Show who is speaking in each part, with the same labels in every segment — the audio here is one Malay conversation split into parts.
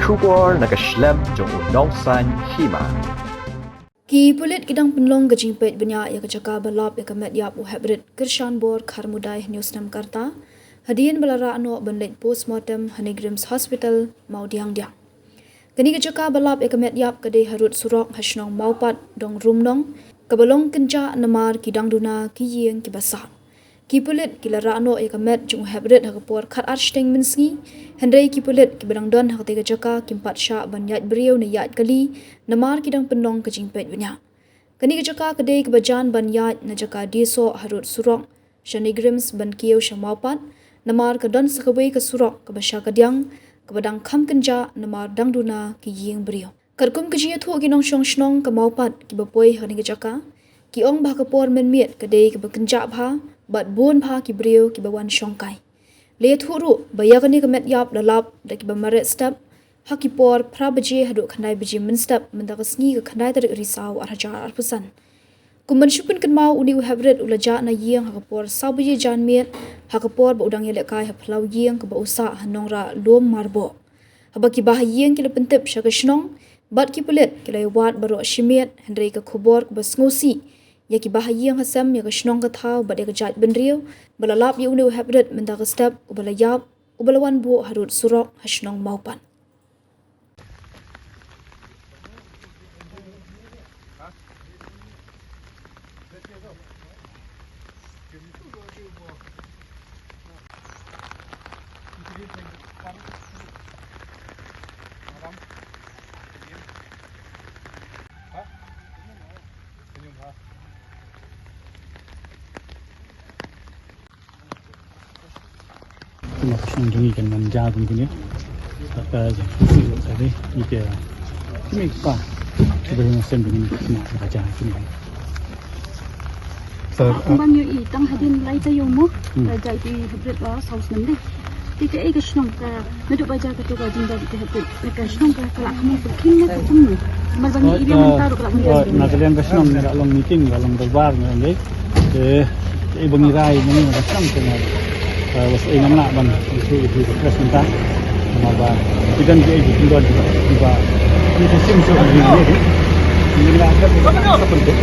Speaker 1: Shubor nakaslem jong unong san Hima.
Speaker 2: Ki Pulit idang penlong gajing Peit Bniah ya Jaka balap ya Metiap Heprit Kirshan bor Kharmudai News Karta Hadien belara ano benlet post mortem Hanigrims Hospital mau diang. Kini Jaka balap ya Metiap kadai harut surok hasnong maupat dong rumnong kabalong kenca namar kidang duna kiyeng kibasa. Ki Pulit kilara ano ya Met jung Heprit hakapor khat arsteng minski Hendrai Ki Pulit kibadang don hak tega Jaka kimpat sya ban yat beriau na yat kali namar kidang penong kajing Peit Bniah. Kani Jaka kadai kebajan ban yat na Jaka diso harut surok Shanigrims ban kieu syamaupat namar kadon sakawai ke surok kebasya kadiang kebadang kam kenja namar dangduna ki yeng beriau. Karkum kejia thu ginong syong shnong kemaupat kibapoi kani Jaka ki ong bah kapor menmiet kadai kebakenja bha bat bon bha ki beriau ki bawan syongkai. Le thuru bayakani ke Metiap lalap da ki bamaret step hakipor prabaje haduk khandai baje men step mendakasngi ke khandai tarik risau arhajar arpusan. Kuman syupun kan mau uni Heprit ulaja na yeng hakapor sabaje jan miet hakapor ba udang yelekai haplau yeng ke ba usa hanongra lom marbo. Habaki bah yeng ki lepentep syakashnong bat Ki Pulit ki laiwat baro shimiet hendrai ke khobor ke basngosi ya ki bah yeng hasam ya kashnong ka thau ba de ka jat benriu balalap yu uni Heprit mendak step ubalayap ubalawan bu harut surok hasnong maupan.
Speaker 3: Yang jungi kan manja begini, apa aja, tadi ini ini apa, sebenarnya sen begini semua baca ini.
Speaker 4: Bang yu tang Hadien lai ta yomu, baca di Heprit lah saus nanti. Tiga ega senang ka, meduk baca ka tu ka jinda di Heprit, mereka senang ka kelak kamu berkin na ketemu. Bang yu dia mentar kelak kamu.
Speaker 3: Nak kalian ka senang nak long meeting, long berbar nanti. Ibu ngirai ni nak senang kena. Was inam nak ban itu presentasi sama ba idan dia itu tinggal di ba ini sistem so ini nak apa penting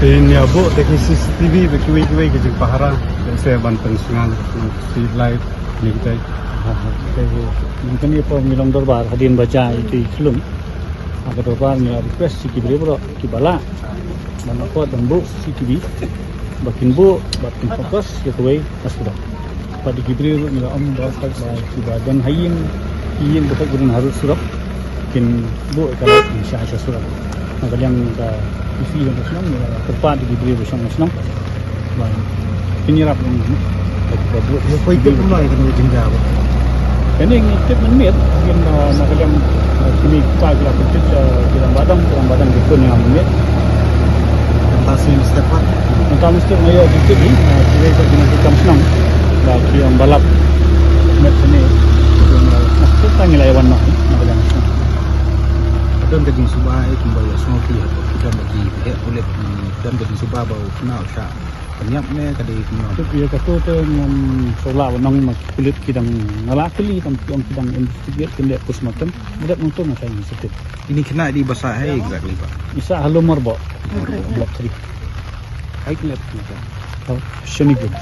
Speaker 3: ini abu teknis CCTV berkuai-kuai ke Pahara dan saya ban pensiunan street light ni kita mungkin ni pun milong dorbar Hadien baca itu belum ada dorbar ni request CCTV bro kibala mana kuat dan bu CCTV bakin bu bakin fokus ya kuai asura pada Gibril ni am bapak ba dan hayin bapak gurun harus surap kin bu kalau insya Allah surap maka yang ka isi dan senang ni tepat di Gibril bersama senang ba penyerap ini ba bu ya kuai tu mulai kena jengga ba ini ngikut menit yang maka yang kini pagi lah penting dalam badan gitu ni menit tasmin stepan entah mesti ngayo dikit ni kita kena tukam senang bagi yang balap met sini kita ngilai warna macam ni dan daging subah itu kembali semua pihak kita bagi pihak Pulit dan daging subah bau kenal syak penyap ni kadai kenal tu dia kata tu yang solat wenang Pulit kidang ngalakeli tam kidang investigate kena post mortem mudah untuk macam ini sedap
Speaker 5: ini kena di basah hai exactly pak
Speaker 3: isa halumar bo blok 3
Speaker 5: hai kelap
Speaker 3: sini good